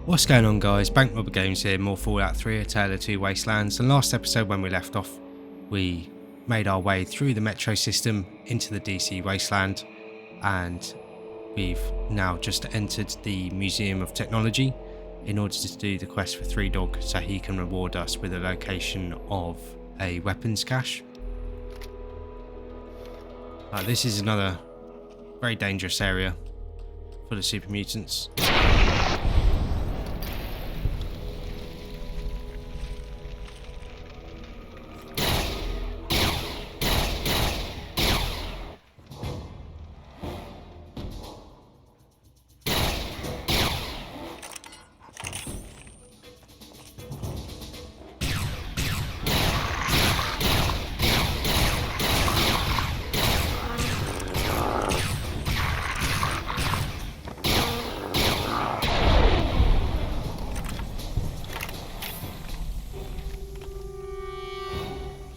What's going on, guys? Bank Robber Games here, more Fallout 3, A Tale of Two Wastelands. And last episode, when we left off, we made our way through the metro system into the DC Wasteland, and we've now just entered the Museum of Technology in order to do the quest for Three Dog, so he can reward us with a location of a weapons cache. This is another very dangerous area full of super mutants.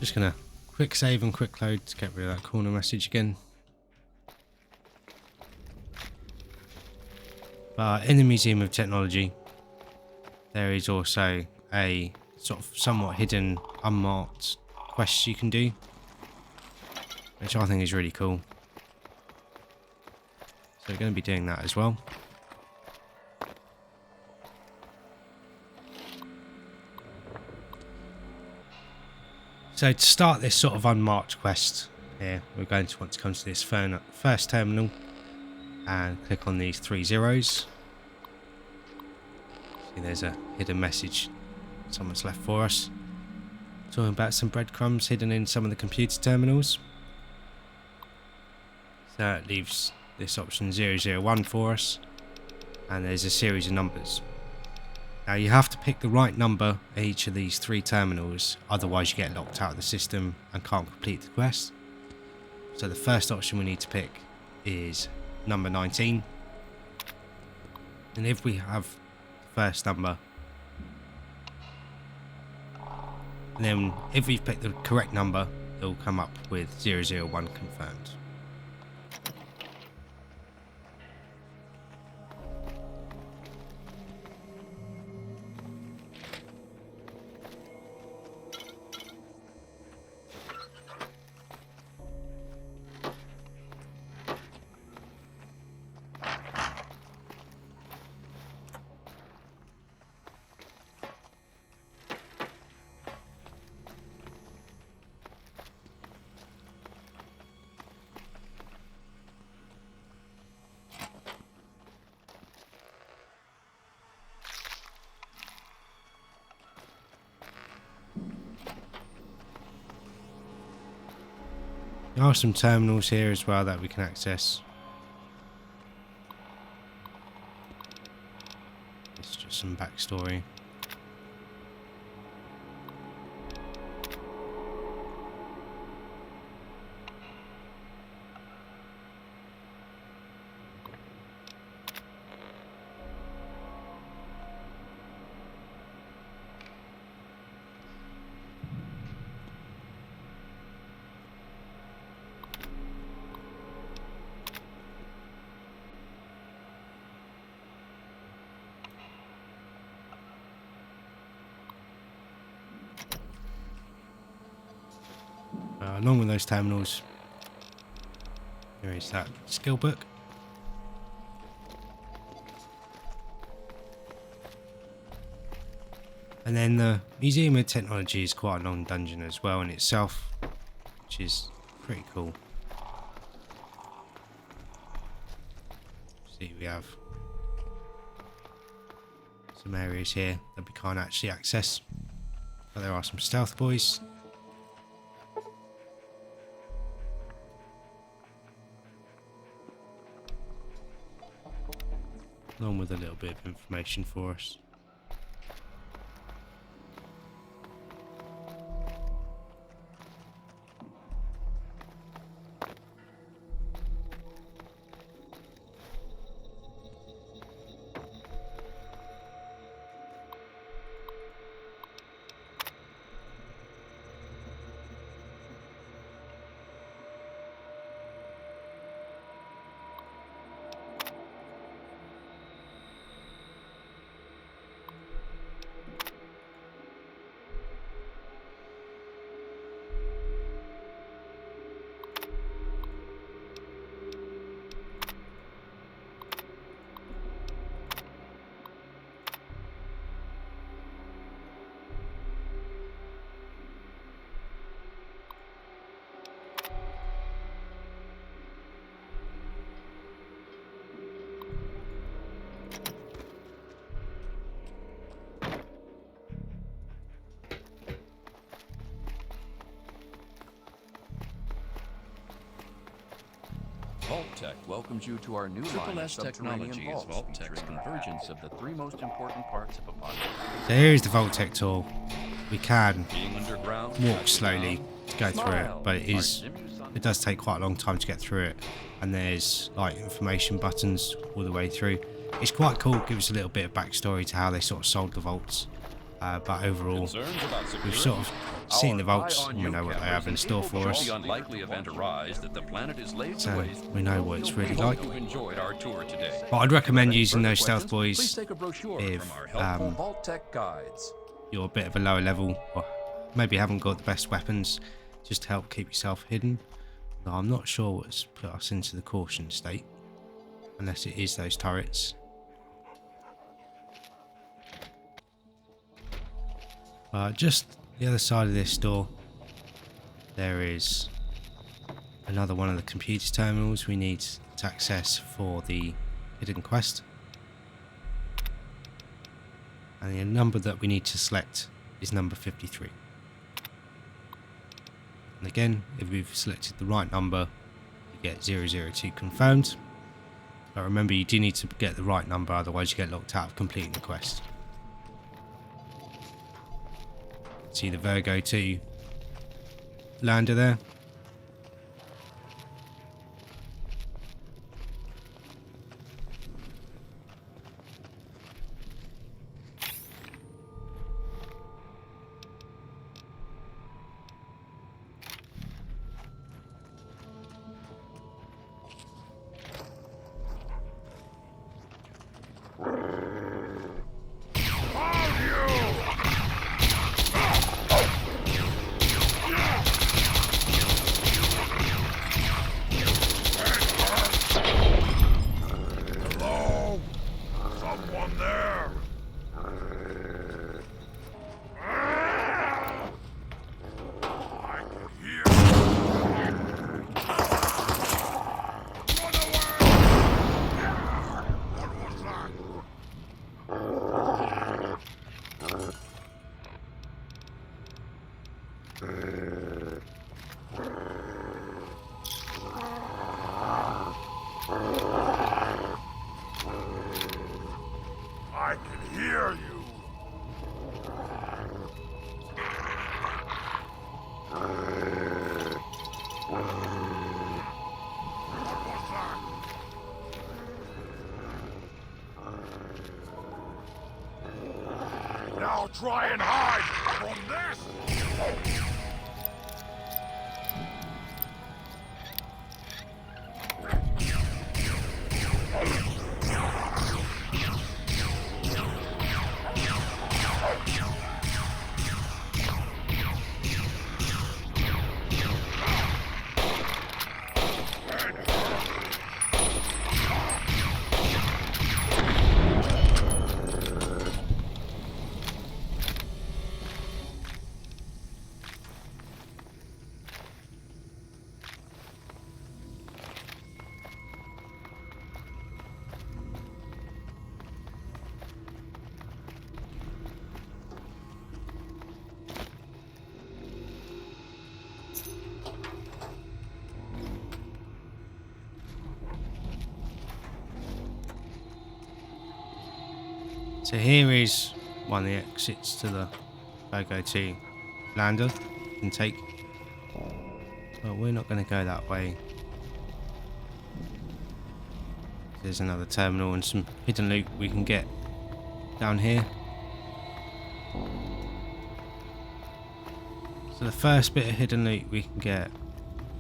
Just gonna quick save and quick load to get rid of that corner message again. But in the Museum of Technology, there is also a sort of somewhat hidden, unmarked quest you can do, which I think is really cool. So we're going to be doing that as well. So to start this sort of unmarked quest here, we're going to want to come to this first terminal and click on these 3 zeros. See, there's a hidden message someone's left for us, talking about some breadcrumbs hidden in some of the computer terminals. So it leaves this option 001 for us, and there's a series of numbers. Now you have to pick the right number at each of these 3 terminals, otherwise you get locked out of the system and can't complete the quest. So the first option we need to pick is number 19. And if we have the first number, and then if we've picked the correct number, it'll come up with 001 confirmed. There are some terminals here as well that we can access. It's just some backstory. Along with those terminals, there is that skill book. And then the Museum of Technology is quite a long dungeon as well in itself, which is pretty cool. See, we have some areas here that we can't actually access, but there are some stealth boys. Along with a little bit of information for us. Vault-Tec welcomes you to our new line of subterranean vaults, Vault-Tec's convergence of the three most important parts of a body. So here is the Vault-Tec tool. We can Being underground, walk slowly to go through it, but it does take quite a long time to get through it. And there's like information buttons all the way through. It's quite cool, gives a little bit of backstory to how they sort of sold the vaults. But overall, we've sort of seen the vaults and we know what they have in store for us. So we know what it's really like. But I'd recommend using those stealth boys if you're a bit of a lower level or maybe haven't got the best weapons, just to help keep yourself hidden. Though I'm not sure what's put us into the caution state, unless it is those turrets. Just the other side of this door, there is another one of the computer terminals we need to access for the hidden quest. And the number that we need to select is number 53. And again, if we've selected the right number, you get 002 confirmed. But remember, you do need to get the right number, otherwise you get locked out of completing the quest. See the Virgo 2 lander there. I can hear you. Now try and hide from this. So here is one of the exits to the Virgo 2 lander you can take. But we're not going to go that way. There's another terminal and some hidden loot we can get down here. So the first bit of hidden loot we can get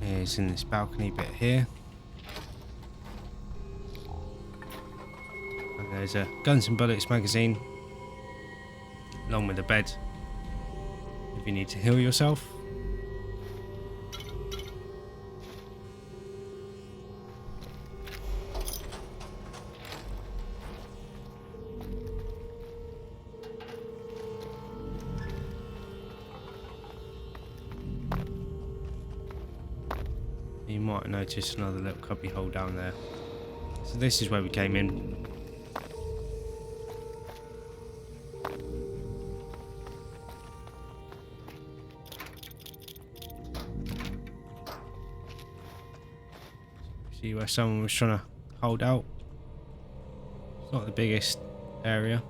is in this balcony bit here. And there's a guns and bullets magazine along with a bed if you need to heal yourself. You might notice another little cubby hole down there. So this is where we came in. See See where someone was trying to hold out. It's not the biggest area.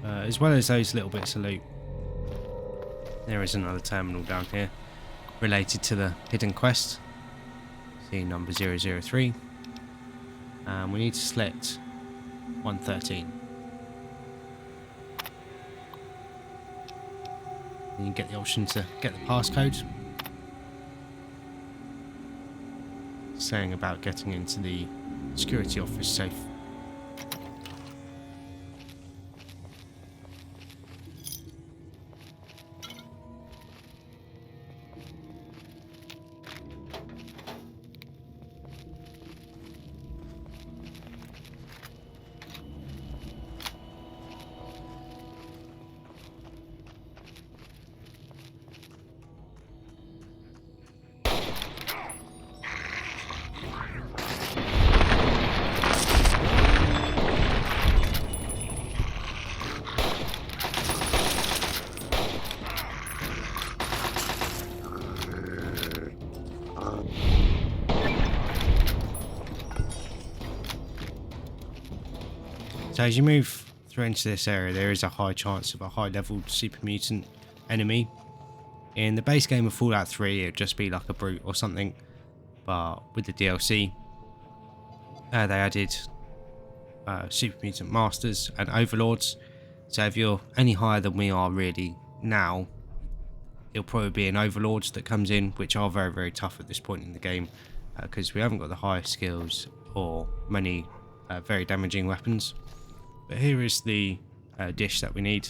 As well as those little bits of loot, there is another terminal down here related to the hidden quest. See number 003. We need to select 113. And you get the option to get the passcode. Saying about getting into the security office safe. So as you move through into this area, there is a high chance of a high-level super mutant enemy. In the base game of Fallout 3, it would just be like a brute or something, but with the DLC, they added super mutant masters and overlords. So if you're any higher than we are really now, it'll probably be an overlord that comes in, which are very, very tough at this point in the game, because we haven't got the highest skills or many very damaging weapons. But here is the dish that we need.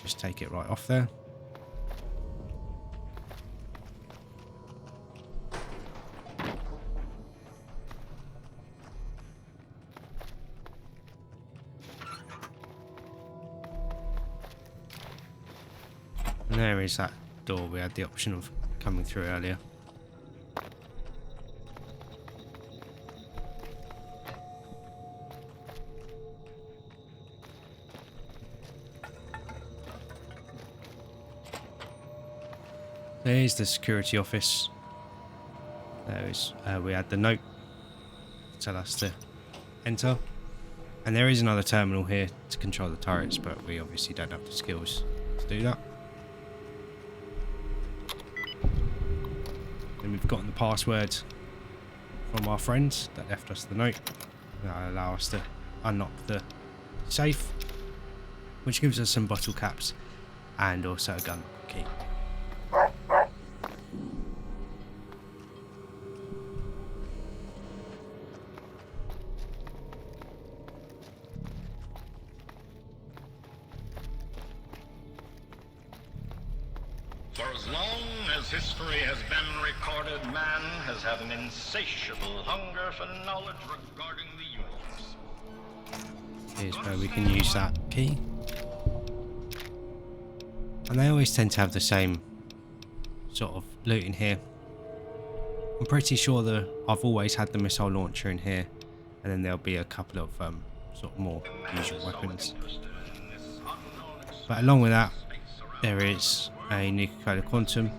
Just take it right off there. And there is that door we had the option of coming through earlier. There's the security office. There is, we had the note to tell us to enter. And there is another terminal here to control the turrets, but we obviously don't have the skills to do that. Then we've gotten the password from our friends that left us the note. That'll allow us to unlock the safe, which gives us some bottle caps and also a gun key. For as long as history has been recorded, man has had an insatiable hunger for knowledge regarding the universe. Here's where we can use that key. And they always tend to have the same sort of loot in here. I'm pretty sure that I've always had the missile launcher in here, and then there'll be a couple of sort of more usual weapons. But along with that, there is a nuclear quantum.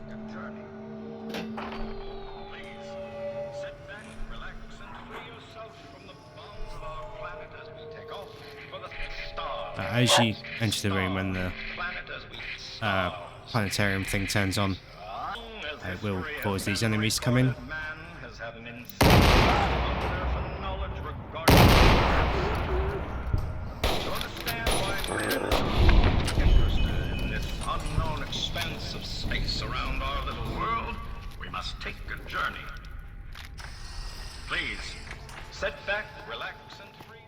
As you enter the room and the planetarium thing turns on, it will cause these enemies to come in. Of space around our little world, we must take a journey. Please, sit back, relax, and free.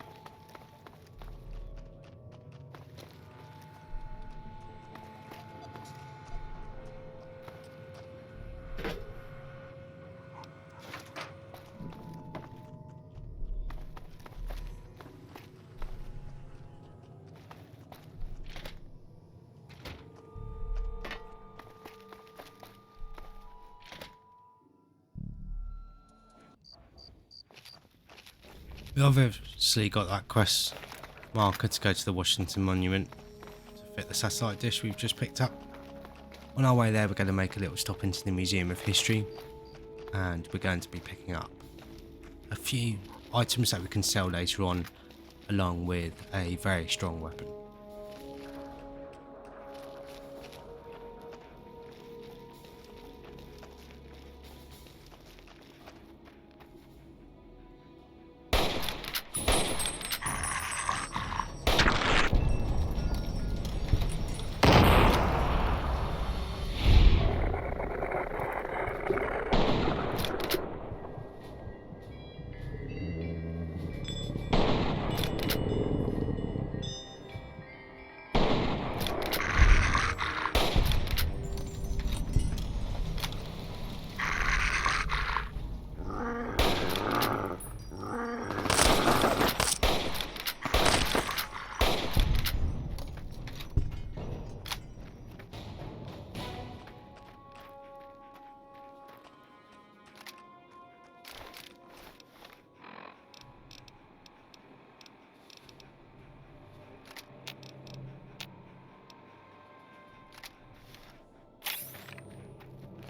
We've obviously got that quest marker to go to the Washington Monument to fit the satellite dish we've just picked up. On our way there, we're going to make a little stop into the Museum of History, and we're going to be picking up a few items that we can sell later on, along with a very strong weapon.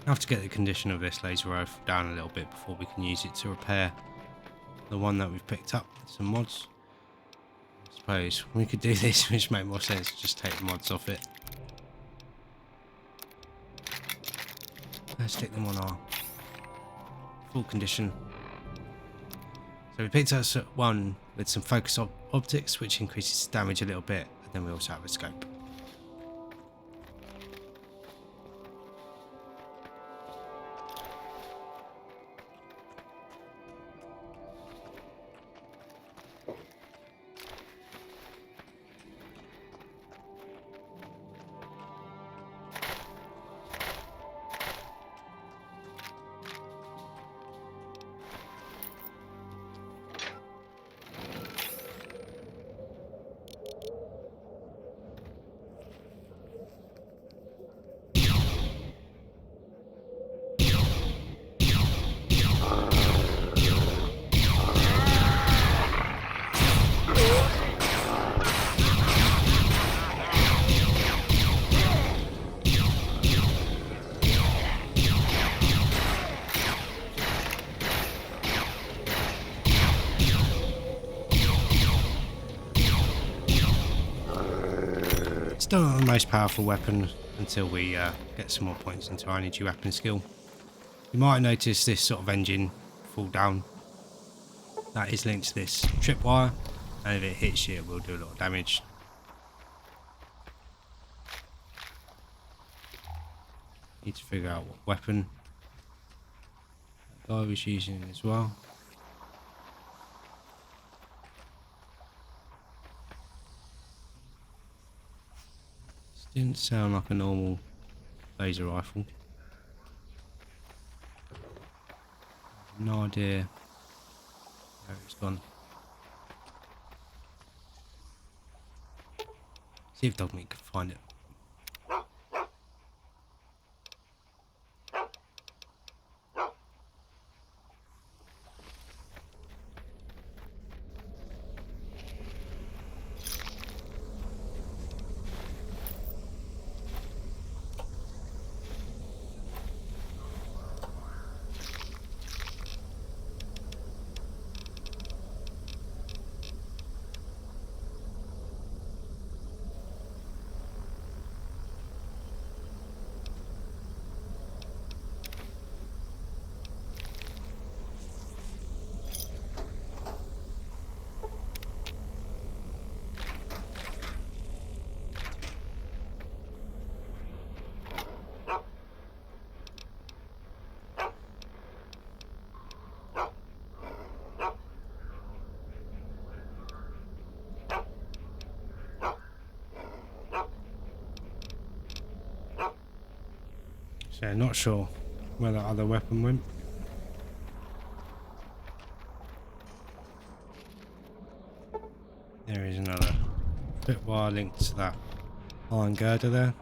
I have to get the condition of this laser rifle down a little bit before we can use it to repair the one that we've picked up with some mods. I suppose we could do this, which make more sense to just take the mods off it. Let's stick them on our full condition. So we picked up one with some focus optics, which increases damage a little bit, and then we also have a scope. Still not the most powerful weapon until we get some more points into our energy weapon skill. You might notice this sort of engine fall down. That is linked to this tripwire, and if it hits you, it will do a lot of damage. Need to figure out what weapon that guy was using as well. Didn't sound like a normal laser rifle. No idea where it's gone. See if Dogmeat can find it. So not sure where that other weapon went. There is another tripwire linked to that iron girder there.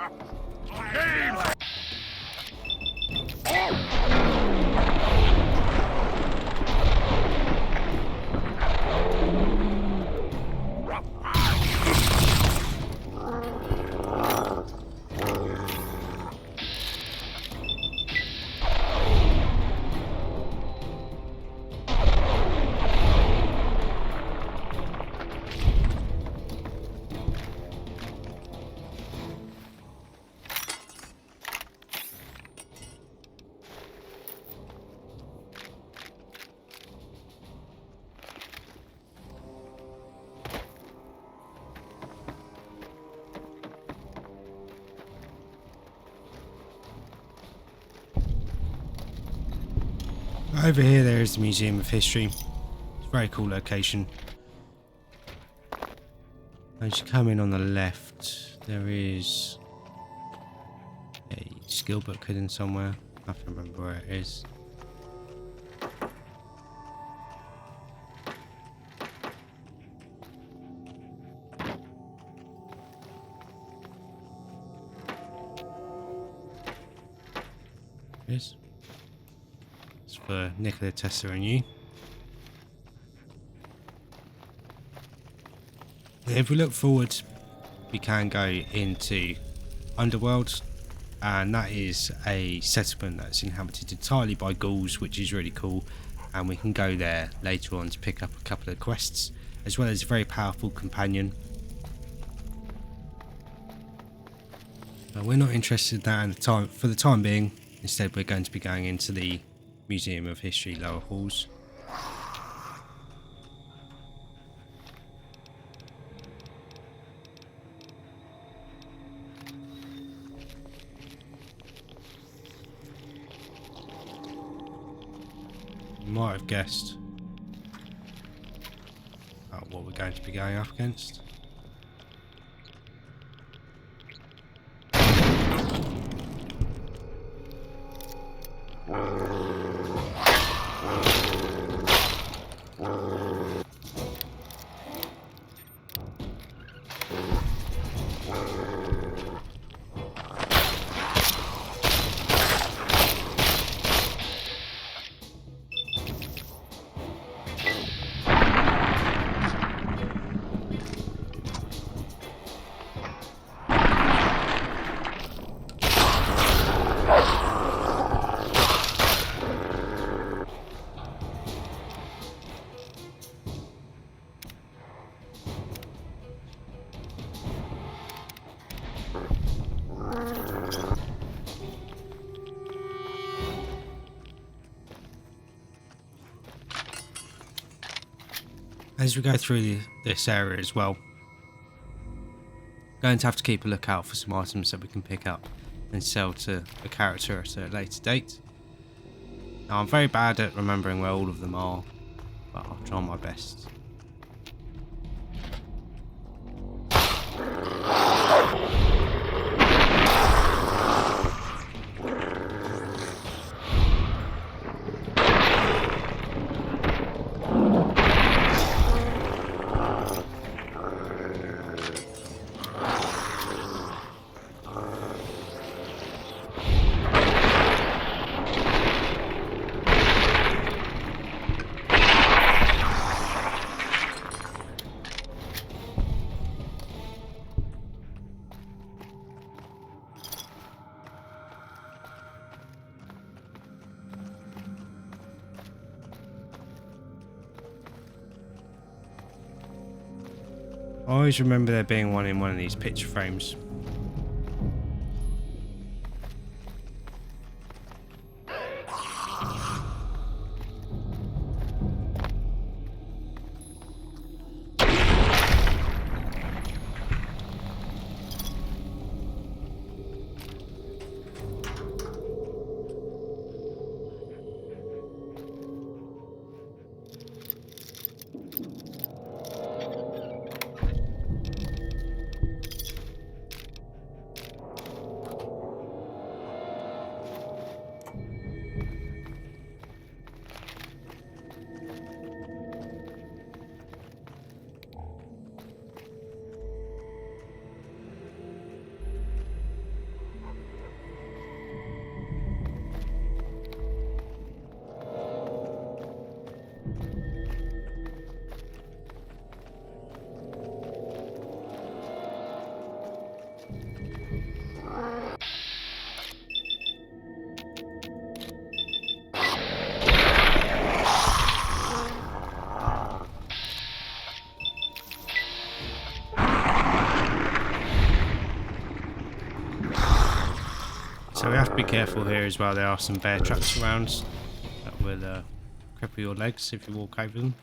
Games! Over here there is the Museum of History. It's a very cool location. As you come in on the left, there is a skill book hidden somewhere. I have to remember where it is. It is. It's for Nikola Tesla and you. If we look forward, we can go into Underworld, and that is a settlement that's inhabited entirely by ghouls, which is really cool, and we can go there later on to pick up a couple of quests, as well as a very powerful companion. But we're not interested in that at the time, for the time being. Instead, we're going to be going into the Museum of History lower halls. You might have guessed what we're going to be going up against. As we go through this area as well, going to have to keep a lookout for some items that we can pick up and sell to a character at a later date. Now, I'm very bad at remembering where all of them are, but I'll try my best. I always remember there being one in one of these picture frames. So we have to be careful here as well. There are some bear traps around that will cripple your legs if you walk over them.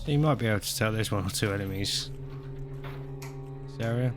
So you might be able to tell there's one or two enemies in this area.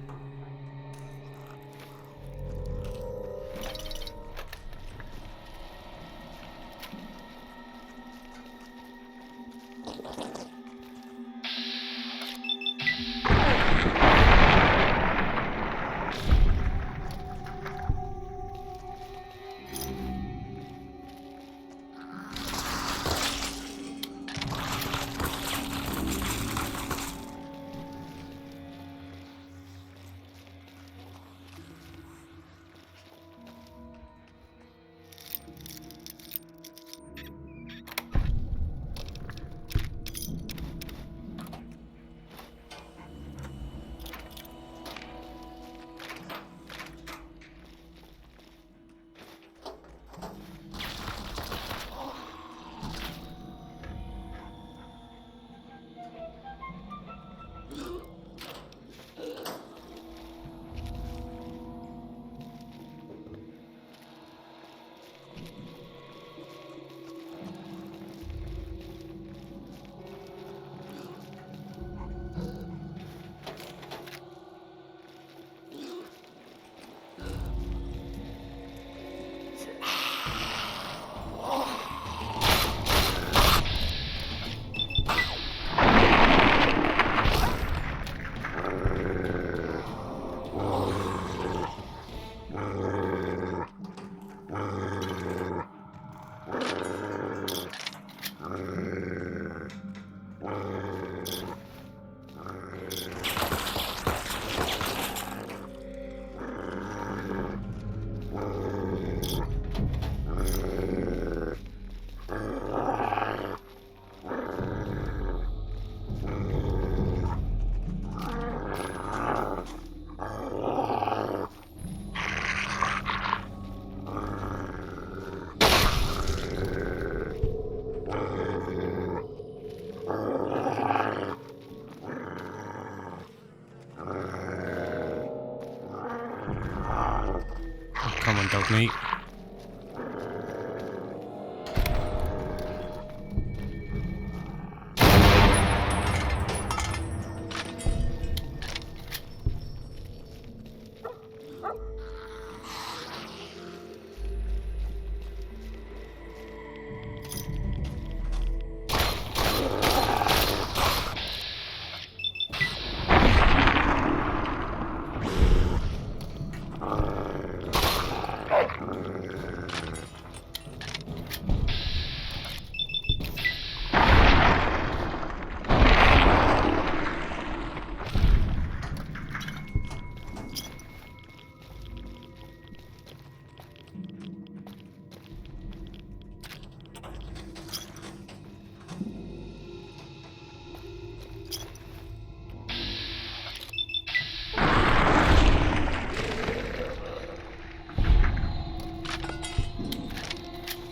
Come on, dog meat.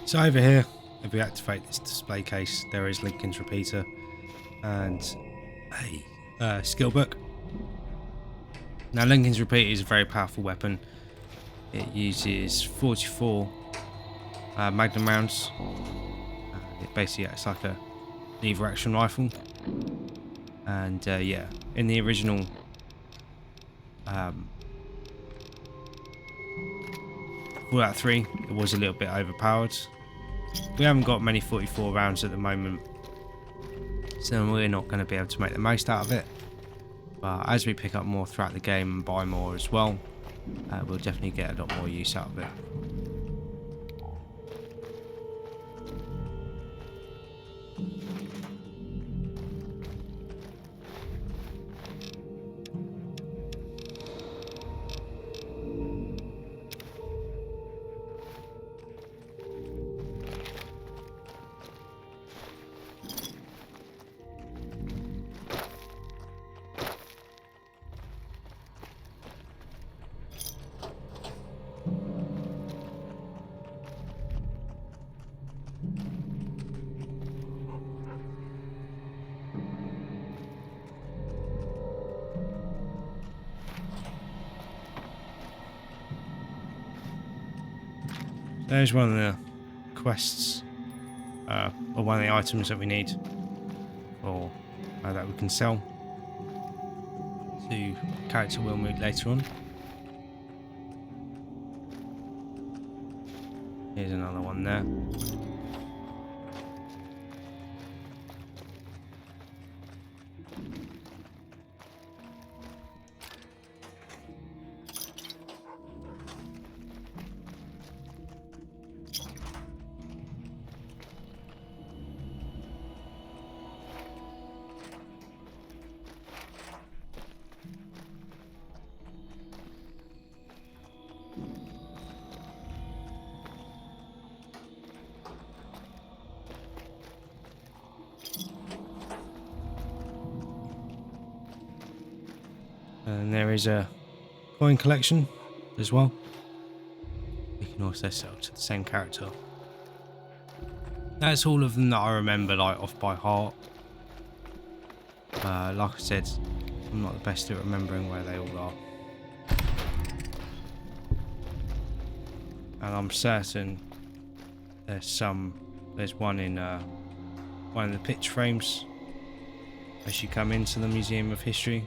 So over here, if we activate this display case, there is Lincoln's repeater and a skill book. Now Lincoln's repeater is a very powerful weapon. It uses 44 magnum rounds. It basically acts like a lever action rifle. And yeah, in the original Fallout 3, it was a little bit overpowered. We haven't got many 44 rounds at the moment, so we're not going to be able to make the most out of it. But as we pick up more throughout the game and buy more as well, we'll definitely get a lot more use out of it. There's one of the quests, or one of the items that we need, or that we can sell to character we'll meet later on. Here's another one there. And there is a coin collection as well. You can also sell to the same character. That's all of them that I remember, like, off by heart. Like I said, I'm not the best at remembering where they all are. And I'm certain there's one in one of the pitch frames as you come into the Museum of History.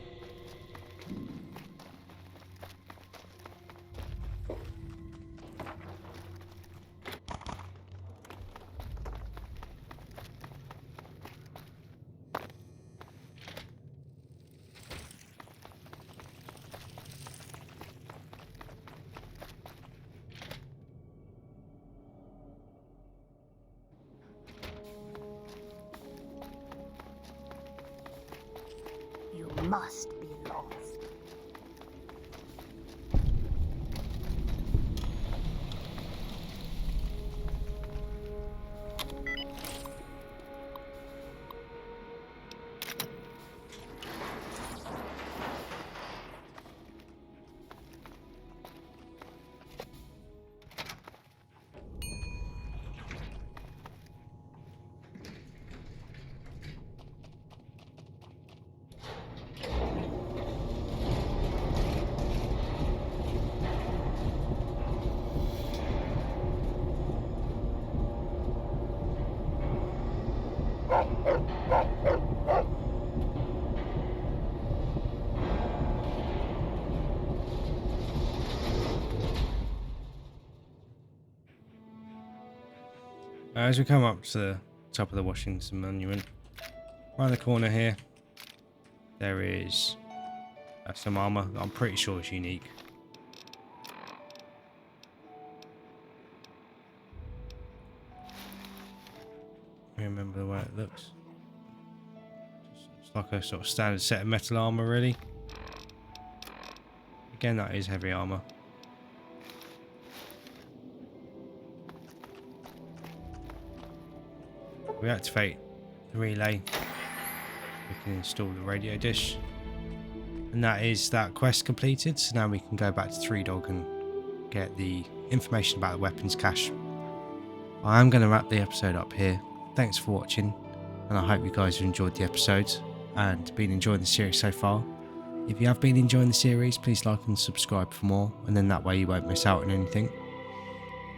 You must be lost. As we come up to the top of the Washington Monument, right in the corner here, there is some armor that I'm pretty sure is unique. I remember the way it looks. It's like a sort of standard set of metal armor, really. Again, that is heavy armor. We activate the relay, we can install the radio dish, and that is that quest completed. So now we can go back to Three Dog and get the information about the weapons cache. I am going to wrap the episode up here. Thanks for watching, and I hope you guys have enjoyed the episode and been enjoying the series so far. If you have been enjoying the series, please like and subscribe for more, and then that way you won't miss out on anything.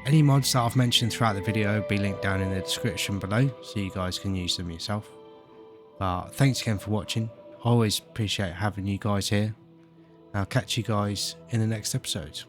Any mods that I've mentioned throughout the video will be linked down in the description below, so you guys can use them yourself. But thanks again for watching. I always appreciate having you guys here. I'll catch you guys in the next episode.